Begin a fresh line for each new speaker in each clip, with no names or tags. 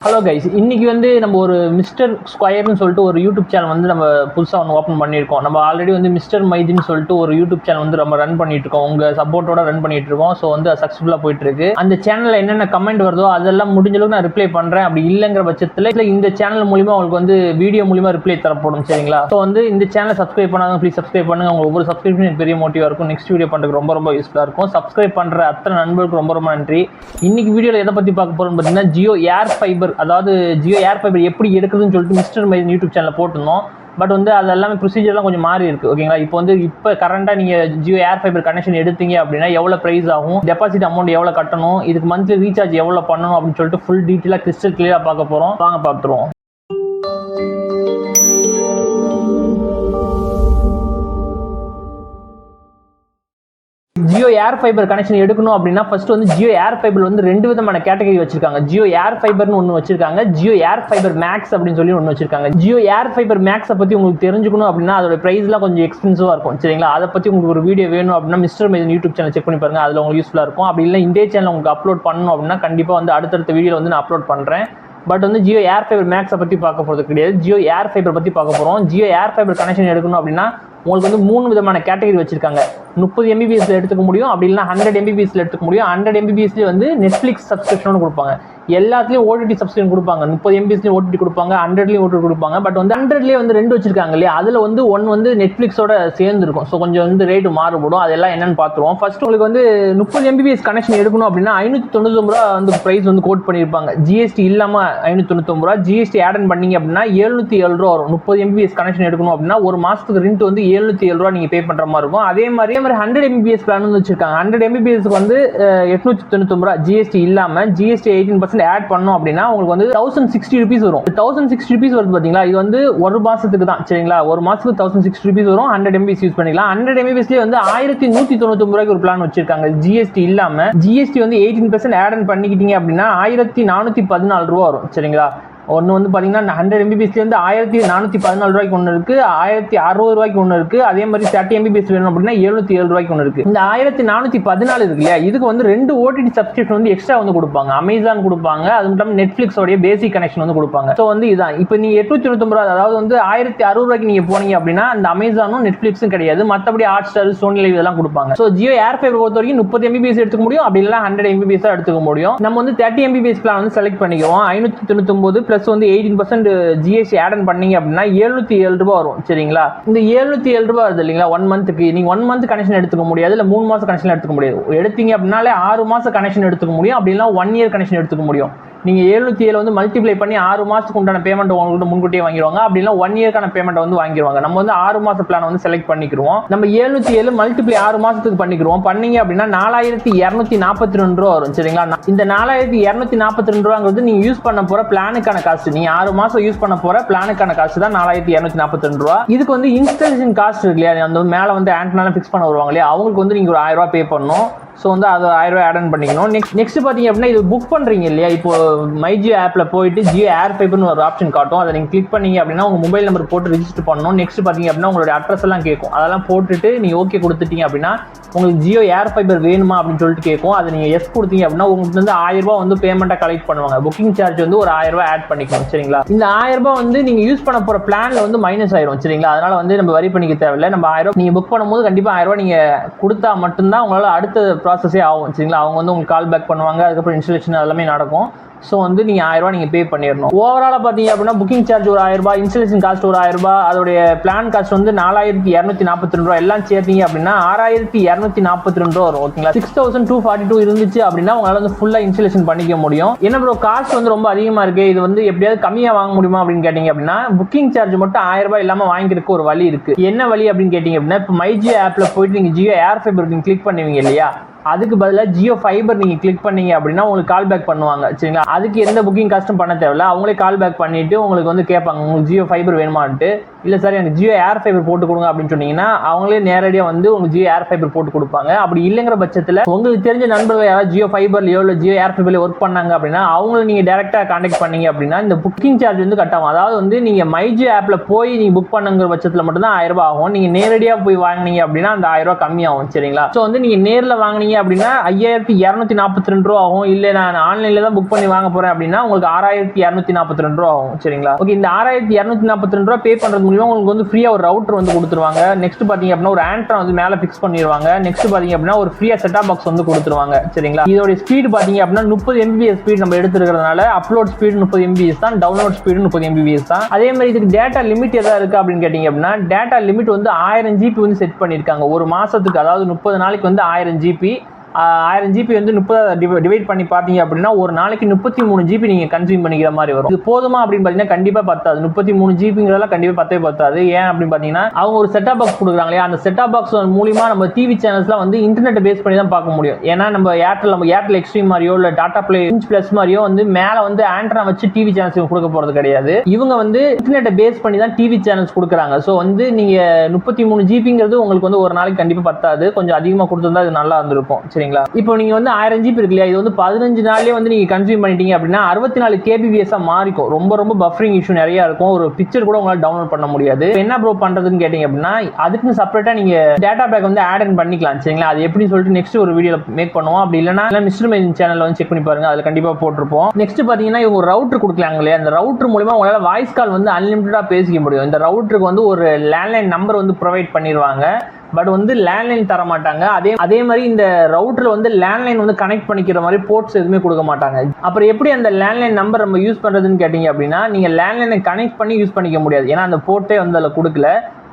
Hello guys, இன்னைக்கு நம்ம ஒரு மிஸ்டர் ஸ்கொயர்னு சொல்லிட்டு ஒரு யூடியூப் சேனல் நம்ம புதுசாக ஒன்று ஓப்பன் பண்ணியிருக்கோம். நம்ம ஆல்ரெடி மிஸ்டர் மைதின்னு சொல்லிட்டு ஒரு யூடியூப் சேனல் நம்ம ரன் பண்ணிட்டு இருக்கோம். உங்கள் சப்போர்ட்டோட ரன் பண்ணிட்டு இருக்கோம். ஸோ அது சக்ஸஸ்ஃபுல்லாக போயிட்டு இருக்கு. அந்த சேனலில் என்னென்ன கமெண்ட் வருதோ அதெல்லாம் முடிஞ்ச அளவுக்கு நான் ரிப்ளை பண்ணுறேன். அப்படி இல்லைங்கிற பட்சத்தில் இந்த சேனல் மூலிமா உங்களுக்கு வீடியோ மூலிமா ரிப்ளை தரப்படும். சரிங்களா? ஸோ இந்த சேனலை சப்ஸ்கிரைப் பண்ணாங்க, ப்ளீஸ் சப்ஸ்கிரைப் பண்ணுங்க. உங்களுக்கு ஒவ்வொரு சப்ஸ்கிரிப்ஷன் பெரிய மோட்டிவாக இருக்கும். நெக்ஸ்ட் வீடியோ பண்ணுறதுக்கு ரொம்ப ரொம்ப யூஸ்ஃபுல்லாக இருக்கும். சப்ஸ்கிரைப் பண்ணுற அத்தனை நண்பர்களுக்கு ரொம்ப ரொம்ப நன்றி. இன்னைக்கு வீடியோவில் எதை பற்றி பார்க்க போகிறோம்னு பார்த்தீங்கன்னா, ஜியோ ஏர் ஃபைபர், அதாவது ஜியோ ஏர் ஃபைபர் எப்படி எடுக்குதுன்னு சொல்லிட்டு மிஸ்டர் மைதின் யூடியூப் சேனலில் போட்டிருந்தோம். பட் அது எல்லாமே ப்ரொசீஜர்லாம் கொஞ்சம் மாறி இருக்கு. ஓகேங்களா? இப்போ கரண்டாக நீங்கள் ஜியோ ஏர் ஃபைபர் கனெக்ஷன் எடுத்தீங்க அப்படின்னா எவ்வளோ ப்ரைஸ் ஆகும், டெபாசிட் அமௌண்ட் எவ்வளோ கட்டணும், இதுக்கு மந்த்லி ரீசார்ஜ் எவ்வளோ பண்ணணும் அப்படின்னு சொல்லிட்டு ஃபுல் டீட்டெயிலாக கிறிஸ்டல் கிளியராக பார்க்க போகிறோம். வாங்க பார்த்துருவோம். ஜியோ ஏர் ஃபைபர் கனெக்ஷன் எடுக்கணும் அப்படின்னா ஃபர்ஸ்ட் ஜியோ ஏர் ஃபைபர் ரெண்டு விதமான கேட்டகரி வச்சிருக்காங்க. ஜியோ ஏர் ஃபைபர்னு ஒன்று வச்சிருக்காங்க, ஜியோ ஏர் ஃபைபர் மேக்ஸ் அப்படின்னு சொல்லி ஒன்று வச்சிருக்காங்க. ஜியோ ஏர் ஃபைபர் மேக்ஸை பற்றி உங்களுக்கு தெரிஞ்சுக்கணும் அப்படின்னா அதோட பிரைஸ்லாம் கொஞ்சம் எக்ஸ்பென்சிவாக இருக்கும். சரிங்களா? அதை பற்றி உங்களுக்கு ஒரு வீடியோ வேணும் அப்படின்னா mister Mydeen YouTube channel check பண்ணி பாருங்க. அதில் உங்களுக்கு யூஸ்ஃபுல்லாக இருக்கும். அப்படி இல்லை இந்த சேனல் உங்களுக்கு அப்லோட் பண்ணணும் அப்படின்னா கண்டிப்பாக அடுத்தடுத்த வீடியோ நான் அப்லோட் பண்ணுறேன். பட் ஜியோ ஏர் ஃபைபர் மேக்ஸை பற்றி பார்க்க போகிறது கிடையாது. ஜியோ ஏர் ஃபைபர் பற்றி பார்க்க போகிறோம். ஜியோ ஏர் ஃபைபர் கனெக்ஷன் எடுக்கணும் அப்படின்னா உங்களுக்கு 3 விதமான கேட்டகரி வச்சிருக்காங்க. 30 MBPSல எடுத்துக்க முடியும், அப்படி இல்லைனா 100 MBPSல எடுத்துக்க முடியும். 100 MBPSலேயே நெட்ஃப்ளிக்ஸ் சப்ஸ்கிரிப்ஷன் கொடுப்பாங்க. எல்லாத்துலேயும் ஓடிடி சப்ஸ்கிரிப்ஷன் கொடுப்பாங்க. 30 MBPSலேயும் ஓடிடி கொடுப்பாங்க, 100லேயும் ஓடிடி கொடுப்பாங்க. பட் 100லேயே 2 வச்சிருக்காங்க இல்லையா? அதில் ஒன்று நெட்ஃப்ளிக்ஸோட சேர்ந்து இருக்கும். ஸோ கொஞ்சம் ரேட்டு மாறுபடும். அதெல்லாம் என்னன்னு பார்த்துருவோம். ஃபர்ஸ்ட் உங்களுக்கு 30 MBPS கனெக்ஷன் எடுக்கணும் அப்படின்னா 599 ரூபா ப்ரைஸ் கோட் பண்ணியிருப்பாங்க. ஜிஎஸ்டி இல்லாமல் 599 ரூபா. ஜிஎஸ்டி ஆட் பண்ணீங்க அப்படின்னா 707 ரூபா வரும். 30 MBPS கனெக்ஷன் எடுக்கணும் அப்படின்னா ஒரு மாதத்துக்கு ரெண்ட் 707 ரூபா நீங்கள் பே பண்ணுற மாதிரி இருக்கும். அதே மாதிரி 100 MBPS பிளான் வச்சிருக்காங்க. 100 MBPS 899 ரூபா ஜிஎஸ்டி இல்லாமல். ஜிஎஸ்டி 18% ஆட் பண்ணோம் அப்படின்னா உங்களுக்கு 1060 ரூபீஸ் வரும். 1060 ரூபீஸ் வருது பார்த்தீங்களா? இது ஒரு மாசத்துக்கு தான். சரிங்களா? ஒரு மாசத்துக்கு 1060 ரூபீஸ் வரும். 100 MBPS யூஸ் பண்ணிக்கலாம். 100 MBPSலேயே 1199 ரூபாய்க்கு ஒரு பிளான் வச்சிருக்காங்க. ஜிஎஸ்டி இல்லாம. ஜிஎஸ்டி 18% ஆட் பண்ணிக்கிட்டீங்க அப்படின்னா 1414 ரூபா வரும். சரிங்களா? ஒன்று பார்த்தீங்கன்னா 100 MBPSலேயே 1414 ரூபாய்க்கு ஒன்று இருக்கு, 1660 ரூபாய்க்கு ஒன்று இருக்கு. அதே மாதிரி 30 MBPS வேணும் அப்படின்னா 707 ரூபாய்க்கு ஒன்று இருக்கு. இந்த 1414 இருக்கு இல்லையா? இதுக்கு 2 ஓடிடி சப்ஸ்கிரிப்ஷன் எக்ஸ்ட்ரா கொடுப்பாங்க. அமேசான் கொடுப்பாங்க, அது மட்டும் நெட்ஃபிளிக்ஸோட பேசிக் கனெக்ஷன் கொடுப்பாங்க. ஸோ இதான். இப்போ நீங்க 899 ரூபாய், அதாவது 1660 ரூபாய்க்கு நீங்க போனீங்க அப்படின்னா அந்த அமேசானும் நெட்ஃபிளிக்ஸும் கிடையாது. மற்றபடி ஹாட் ஸ்டார், சோனி லைவ் இதெல்லாம் கொடுப்பாங்க. ஸோ ஜியோ ஏர் ஃபைபர் பொறுத்த வரைக்கும் 30 MBPS எடுத்துக்க முடியும், அப்படி இல்லை 100 MBPS எடுத்துக்க முடியும். நம்ம 30 MBPS பிளான் செலக்ட் பண்ணிக்குவோம். 599 பிளஸ் 18% ஜிஎஸ்டி ஆட் பண்ணீங்க அப்படின்னா 707 ரூபாய் வரும். சரிங்களா? இந்த 707 ரூபாய் வருது இல்லைங்களா? 1 மந்த்துக்கு நீங்க 1 மந்த் கனெக்ஷன் எடுத்துக்க முடியாது, இல்ல 3 மாசம் கனெக்ஷன் எடுத்துக்க முடியாது. எடுத்தீங்க அப்படின்னாலே 6 மாசம் கனெக்ஷன் எடுத்துக்க முடியும், அப்படி இல்லைனா 1 இயர் கனெக்ஷன் எடுத்துக்க முடியும். நீங்க 707 மல்டிப்ளை பண்ணி 6 மாசத்துக்கு உண்டான பேமெண்ட் உங்களுக்கு முன்கூட்டியே வாங்கிடுவாங்க. அப்படி இல்லை 1 இயர்க்கான பேமெண்ட் வாங்கிடுவாங்க. நம்ம 6 மாச பிளான் செலக்ட் பண்ணிக்கிறோம். நம்ம 707 மல்டிப்ளை 6 மாசத்துக்கு பண்ணிக்கிறோம். பண்ணீங்க அப்படின்னா 4242 ரூபா வரும். சரிங்களா? இந்த 4242 ரூபாங்கிறது நீங்க யூஸ் பண்ண போற பிளானுக்கான காஸ்ட். நீங்க 6 மாசம் யூஸ் பண்ண போற பிளானுக்கான காஸ்ட் தான் 4242 ரூபா. இதுக்கு இன்ஸ்டாலேஷன் காஸ்ட் இருக்கு இல்லையா? அந்த மேல ஆண்டனா ஃபிக்ஸ் பண்ண வருவாங்க இல்லையா? அவங்களுக்கு நீங்க ஒரு 1000 ரூபாய் பே பண்ணணும். ஸோ அது 1000 ரூபாய் ஆட் பண்ணிக்கணும். நெக்ஸ்ட் பார்த்தீங்க அப்படின்னா இது புக் பண்ணுறீங்க இல்லையா? இப்போ மைஜியோ ஆப்பில் போயிட்டு ஜியோ ஏர் ஃபைபர்னு ஒரு ஆப்ஷன் காட்டும். அதை நீங்கள் கிளிக் பண்ணீங்க அப்படின்னா உங்கள் மொபைல் நம்பர் போட்டு ரெஜிஸ்டர் பண்ணணும். நெக்ஸ்ட் பார்த்தீங்க அப்படின்னா உங்களோட அட்ரஸ் எல்லாம் கேட்கும். அதெல்லாம் போட்டுட்டு நீங்கள் ஓகே கொடுத்துட்டீங்க அப்படின்னா உங்களுக்கு ஜியோ ஏர் ஃபைபர் வேணுமா அப்படின்னு சொல்லிட்டு கேட்கும். அதை நீங்கள் எஸ் கொடுத்தீங்க அப்படின்னா உங்களுக்கு 1000 ரூபாய் பேமெண்ட்டாக கலெக்ட் பண்ணுவாங்க. புக்கிங் சார்ஜ் ஒரு 1000 ரூபாய் ஆட் பண்ணிக்கணும். சரிங்களா? இந்த 1000 ரூபாய் நீங்கள் யூஸ் பண்ண போகிற பிளானில் மைனஸ் ஆயிரும். சரிங்களா? அதனால நம்ம வரி பண்ணிக்க தேவையில்லை. நம்ம 1000 ரூபாய் நீங்கள் புக் பண்ணும்போது கண்டிப்பாக 1000 ரூபாய் நீங்கள் கொடுத்தா மட்டும்தான் உங்களால் அடுத்த ப்ராசஸே ஆகும். சரிங்களா? அவங்க உங்களுக்கு கால் பேக் பண்ணுவாங்க, அதுக்கப்புறம் இன்ஸ்டாலேஷன் எல்லாமே நடக்கும். ஸோ நீங்கள் 1000 ரூபாய் நீங்கள் பே பண்ணிடணும். ஓவராலாக பார்த்தீங்க அப்படின்னா புக்கிங் சார்ஜ் ஒரு 1000 ரூபாய், இன்ஸ்டாலேஷன் காஸ்ட் ஒரு 1000 ரூபாய், அதோடைய பிளான் காஸ்ட் 4242 ரூபாய் எல்லாம் சேர்த்தீங்க அப்படின்னா 6242 ரூபா வரும். ஓகேங்களா? 6242 இருந்துச்சு அப்படின்னா உங்களால் ஃபுல்லாக இன்ஸ்டாலேஷன் பண்ணிக்க முடியும். என்ன ப்ரோ காஸ்ட் ரொம்ப அதிகமாக இருக்கு, இது எப்படியாவது கம்மியாக வாங்க முடியுமா அப்படின்னு கேட்டீங்க அப்படின்னா புக்கிங் சார்ஜ் மட்டும் 1000 ரூபாய் இல்லாமல் வாங்கிக்கிறதுக்கு ஒரு வழி இருக்கு. என்ன வழி அப்படின்னு கேட்டீங்க அப்படின்னா இப்போ மைஜியோ ஆப்ல போயிட்டு நீங்கள் ஜியோ ஏர் ஃபைபர் நீங்கள் கிளிக் பண்ணுவீங்க இல்லையா? அதுக்கு பதிலாக ஜியோ ஃபைபர் நீங்க கிளிக் பண்ணீங்க அப்படின்னா உங்களுக்கு கால் பேக் பண்ணுவாங்க. சரிங்களா? அதுக்கு எந்த புக்கிங் காஸ்ட்டும் பண்ண தேவையில்ல. அவங்களே கால் பேக் பண்ணிட்டு உங்களுக்கு கேட்பாங்க உங்களுக்கு ஜியோ ஃபைபர் வேணுமான்ட்டு. இல்லை சார் எனக்கு ஜியோ ஏர் ஃபைபர் போட்டு கொடுங்க அப்படின்னு சொன்னீங்கன்னா அவங்களே நேரடியாக உங்களுக்கு ஜியோ ஏர் ஃபைபர் போட்டு கொடுப்பாங்க. அப்படி இல்லைங்கிற பட்சத்தில் உங்களுக்கு தெரிஞ்ச நண்பர்கள் யாராவது ஜியோ ஃபைபர்லையோ இல்லை ஜியோ ஏர் ஃபைபர்லையோ ஒர்க் பண்ணாங்க அப்படின்னா அவங்களை நீங்கள் டேரெக்டாக கான்டாக்ட் பண்ணீங்க அப்படின்னா இந்த புக்கிங் சார்ஜ் கட் ஆகும். அதாவது நீங்கள் மைஜியோ ஆப்பில் போய் நீங்கள் புக் பண்ணுங்கிற பட்சத்தில் மட்டும்தான் 1000 ரூபாய் ஆகும். நீங்கள் நேரடியாக போய் வாங்கினீங்க அப்படின்னா அந்த 1000 ரூபாய் கம்மியாகும். சரிங்களா? ஸோ நீங்கள் நேரில் வாங்கினீங்க பாத்தீங்க அப்படின்னா 5242 ரூபா ஆகும். இல்ல நான் ஆன்லைன்ல தான் புக் பண்ணி வாங்க போறேன் அப்படின்னா உங்களுக்கு 6242 ரூபா ஆகும். சரிங்களா? ஓகே, இந்த 6242 ரூபா பே பண்றது மூலமா உங்களுக்கு வந்து ஃப்ரீயா ஒரு ரவுட்டர் வந்து கொடுத்துருவாங்க. நெக்ஸ்ட் பாத்தீங்க அப்படின்னா ஒரு ஆண்ட்ரா வந்து மேல ஃபிக்ஸ் பண்ணிடுவாங்க. நெக்ஸ்ட் பாத்தீங்க அப்படின்னா ஒரு ஃப்ரீயா செட்டா பாக்ஸ் வந்து கொடுத்துருவாங்க. சரிங்களா? இதோட ஸ்பீட் பாத்தீங்க அப்படின்னா 30 mbps ஸ்பீட் நம்ம எடுத்துக்கிறதுனால அப்லோட் ஸ்பீட் 30 mbps தான், டவுன்லோட் ஸ்பீடு 30 mbps தான். அதே மாதிரி இதுக்கு டேட்டா லிமிட் ஏதாவது இருக்கு அப்படின்னு கேட்டீங்க அப்படின்னா டேட்டா லிமிட் வந்து 1000 GB வந்து செட் பண்ணிருக்காங்க ஒரு மாசத்துக்கு. அதாவது 30 நாளைக்கு வந்து 1000 GB. 1000 GB வந்து 30 டிவைட் பண்ணி பார்த்தீங்க அப்படின்னா ஒரு நாளைக்கு 33 GB நீங்க கன்சியூம் பண்ணிக்கிற மாதிரி வரும். இது போதுமா அப்படின்னு பார்த்தீங்கன்னா கண்டிப்பா பத்தாது. 33 GBங்கிறதெல்லாம் கண்டிப்பா பத்தவே பத்தாது. ஏன் அப்படின்னு பார்த்தீங்கன்னா அவங்க ஒரு செட்டாப் பாக்ஸ் கொடுக்குறாங்க இல்லையா, அந்த செட்டாப் பாக்ஸ் மூலியமா நம்ம டிவி சேனல்ஸ்லாம் வந்து இன்டர்நெட் பேஸ் பண்ணி தான் பார்க்க முடியும். ஏன்னா நம்ம ஏர்டெல் எக்ஸ்ட்ரீம் மாதிரியோ இல்ல டாடா பிளே பிளஸ் மாதிரியோ வந்து மேல வந்து ஆண்ட்ரா வச்சு டிவி சேனல்ஸ் கொடுக்க போறது கிடையாது. இவங்க வந்து இன்டர்நெட் பேஸ் பண்ணி தான் டிவி சேனல்ஸ் கொடுக்குறாங்க. ஸோ வந்து நீங்க 33 GBங்கிறது உங்களுக்கு வந்து ஒரு நாளைக்கு கண்டிப்பா பத்தாது. கொஞ்சம் அதிகமா கொடுத்திருந்தா இது நல்லா இருந்திருக்கும். சரிங்களா? இப்போ நீங்க வந்து 1000 GB இருக்கு இல்லையா, இது வந்து 15 நாள்லயே வந்து நீங்க கன்சியூம் பண்ணிட்டீங்க அப்படின்னா 64 kbps மாறிக்கும். ரொம்ப பஃபரிங் இஷ்யூ நிறைய இருக்கும். ஒரு பிக்சர் கூட உங்களால டவுன்லோட் பண்ண முடியாது. என்ன ப்ரோ பண்றதுன்னு கேட்டீங்க அப்படின்னா அதுக்கு செப்பரேட்டா நீங்க டேட்டா பேக் வந்து ஆட் ஆன் பண்ணிக்கலாம். சரிங்களா? அது எப்படின்னு சொல்லிட்டு நெக்ஸ்ட் ஒரு வீடியோல மேக் பண்ணுவோம். அப்படி இல்லைன்னா மிஸ்டர் மைன் சேனல்ல வந்து செக் பண்ணி பாருங்க, அதுல கண்டிப்பா போட்டிருப்போம். நெக்ஸ்ட் பாத்தீங்கன்னா இவங்க ரவுட்டர் கொடுக்கலாங்க இல்லையா, அந்த ரவுட்டர் மூலமா உங்களால வாய்ஸ் கால் வந்து அன்லிமிட்டடா பேசிக்க முடியும். இந்த ரவுட்டருக்கு வந்து ஒரு லேண்ட்லைன் நம்பர் வந்து ப்ரொவைட் பண்ணிடுவாங்க. பட் வந்து லேண்ட்லைன் தர மாட்டாங்க. அதே மாதிரி இந்த ரவுட்டர்ல வந்து லேண்ட்லைன் வந்து கனெக்ட் பண்ணிக்கிற மாதிரி போர்ட்ஸ் எதுவுமே கொடுக்க மாட்டாங்க. அப்புறம் எப்படி அந்த லேண்ட்லைன் நம்பர் நம்ம யூஸ் பண்றதுன்னு கேட்டீங்க அப்படின்னா நீங்க லேண்ட்லைனை கனெக்ட் பண்ணி யூஸ் பண்ணிக்க முடியாது. ஏன்னா அந்த போர்ட்டே வந்து அதில் கொடுக்கல.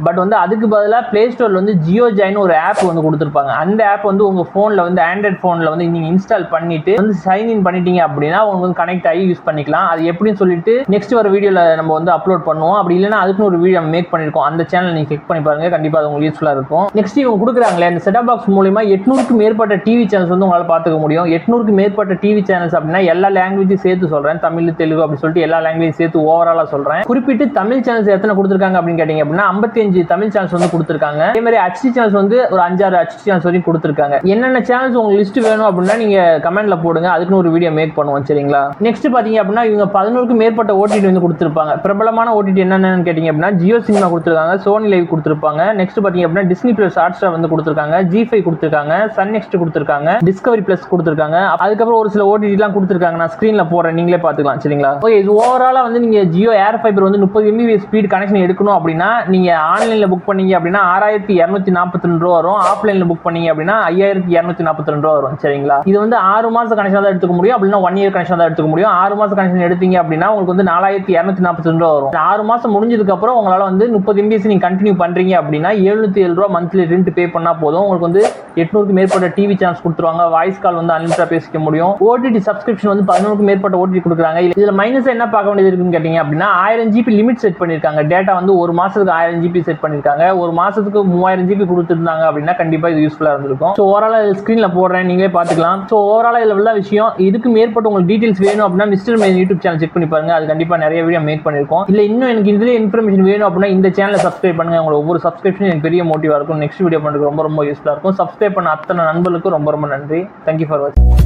பட் வந்து அதுக்கு பதிலாக பிளே ஸ்டோர்ல வந்து ஜியோ ஜாயின் ஒரு ஆப் வந்து கொடுத்துருப்பாங்க. அந்த ஆப் வந்து உங்க போன்ல வந்து ஆண்ட்ராய்ட் போன்ல வந்து நீங்க இன்ஸ்டால் பண்ணிட்டு வந்து சைன் இன் பண்ணிட்டீங்க அப்படின்னா உங்களுக்கு வந்து கனெக்ட் ஆகி யூஸ் பண்ணிக்கலாம். அது எப்படின்னு சொல்லிட்டு நெக்ஸ்ட் ஒரு வீடியோல நம்ம வந்து அப்லோட் பண்ணுவோம். அப்படி இல்லைன்னா அதுக்குன்னு ஒரு வீடியோ மேக் பண்ணிருக்கோம். அந்த சேனல் நீங்க கிளிக் பண்ணி பாருங்க, கண்டிப்பா அது உங்களுக்கு யூஸ்ஃபுல்லா இருக்கும். நெக்ஸ்ட் இவங்க கொடுக்குறாங்களே இந்த செட்டப் பாக்ஸ் மூலமா 800க்கு மேற்பட்ட டிவி சேனல்ஸ் வந்து உங்களால பார்த்துக்க முடியும். 800க்கு மேற்பட்ட டிவி சேனல்ஸ் அப்படின்னா எல்லா லாங்குவேஜும் சேர்த்து சொல்றேன், தமிழ் தெலுங்கு அப்படி சொல்லிட்டு எல்லா லாங்குவேஜ் சேர்த்து ஓவராலா சொல்றேன். குறிப்பிட்டு தமிழ் சேனல்ஸ் எத்தனை கொடுத்துருக்காங்க அப்படின்னு கேட்டீங்க அப்படின்னா 55 தமிழ் சேனல்ஸ் வந்து கொடுத்திருக்காங்க. அதே மாதிரி HD சேனல்ஸ் வந்து ஒரு 5-6 HD சேனல்ஸ் வரைக்கும் கொடுத்திருக்காங்க. என்னென்ன சேனல்ஸ் உங்களுக்கு லிஸ்ட் வேணும் அப்படின்னா நீங்க கமெண்ட்ல போடுங்க, அதுக்குன்னு ஒரு வீடியோ மேக் பண்ணுவோம். சரிங்களா? நெக்ஸ்ட் பாத்தீங்க அப்படின்னா இவங்க 11க்கு மேற்பட்ட OTT வந்து கொடுத்திருப்பாங்க. பிரபலமான OTT என்னென்னு கேட்டீங்க அப்படின்னா ஜியோ சினிமா கொடுத்திருக்காங்க, சோனி லைவ் கொடுத்திருப்பாங்க. நெக்ஸ்ட் பாத்தீங்க அப்படின்னா டிஸ்னி பிளஸ் ஹாட்ஸ்டார் வந்து கொடுத்திருக்காங்க, G5 கொடுத்திருக்காங்க, சன் நெக்ஸ்ட் கொடுத்திருக்காங்க, டிஸ்கவரி பிளஸ் கொடுத்திருக்காங்க. அதுக்கப்புறம் ஒரு சில OTT எல்லாம் கொடுத்திருக்காங்க. நான் ஸ்கிரீன்ல போடுறேன், நீங்களே பாத்துக்கலாம். சரிங்களா? ஓகே, இது ஓவராலா வந்து நீங்க ஜியோ ஏர் ஃபைபர் வந்து 30 mbps ஸ்பீட் கனெக்ஷன் எடுக்கணும் அப்படின்னா நீங்க ஆன்லைன்ல புக் பண்ணீங்க அப்படின்னா 6242 ரூபா வரும். ஆஃப்லைன்ல புக் பண்ணீங்க அப்படின்னா 5242 ரூபா வரும். சரிங்களா? இது வந்து 6 மாச கனெக்ஷன் தான் எடுத்துக்க முடியும், அப்படின்னா 1 இயர் கனெக்ஷன் தான் எடுத்துக்க முடியும். 6 மாச கனெக்ஷன் எடுத்தீங்க அப்படின்னா உங்களுக்கு வந்து 4242 ரூபா வரும். 6 மாசம் முடிஞ்சதுக்கு அப்புறம் உங்களால வந்து 30 mbps நீங்க கண்டினியூ பண்றீங்க அப்படின்னா 707 ரூபா மந்த்லி ரெண்ட் பே பண்ணா போதும். உங்களுக்கு வந்து 800க்கு மேற்பட்ட டிவி சேனல்ஸ் கொடுத்துருவாங்க. வாய்ஸ் கால் வந்து அன்லிமிட்டடா பேசிக்க முடியும். OTT சப்ஸ்கிரிப்ஷன் வந்து 11க்கு மேற்பட்ட OTT கொடுக்குறாங்க. இதுல மைனஸ் என்ன பார்க்க வேண்டியது இருக்குன்னு கேட்டீங்க அப்படின்னா 1000 GB லிமிட் செட் பண்ணிருக்காங்க. டேட்டா வந்து ஒரு மாசத்துக்கு 1000 GB செட் பண்ணிருக்காங்க. ஒரு மாசத்துக்கு 3000 GB கொடுத்துருந்தாங்க அப்படின்னா கண்டிப்பா இது யூஸ்ஃபுல்லா இருந்திருக்கும். ஸோ ஓவராலா ஸ்கிரீன்ல போடுறேன், நீங்களே பார்த்துக்கலாம். ஸோ ஓவராலா இதுல உள்ள விஷயம். இதுக்கு மேற்பட்ட உங்களுக்கு டீடைல்ஸ் வேணும் அப்படின்னா மிஸ்டர் மைன் யூடியூப் சேனல் செக் பண்ணி பாருங்க, அது கண்டிப்பா நிறைய வீடியோ மேக் பண்ணிருக்கோம். இல்ல இன்னும் எனக்கு இதுல இன்ஃபர்மேஷன் வேணும் அப்படின்னா இந்த சேனலை சப்ஸ்கிரைப் பண்ணுங்க. உங்களோட ஒவ்வொரு சப்ஸ்கிரிப்ஷன் எனக்கு பெரிய மோட்டிவா இருக்கும். நெக்ஸ்ட் வீடியோ பண்ணுறது ரொம்ப யூஸ்ஃபுல்லா இருக்கும். சப்ஸ்கிரைப் பண்ண அத்தனை நண்பர்களுக்கு ரொம்ப நன்றி. தேங்க்யூ ஃபார் வாட்சிங்.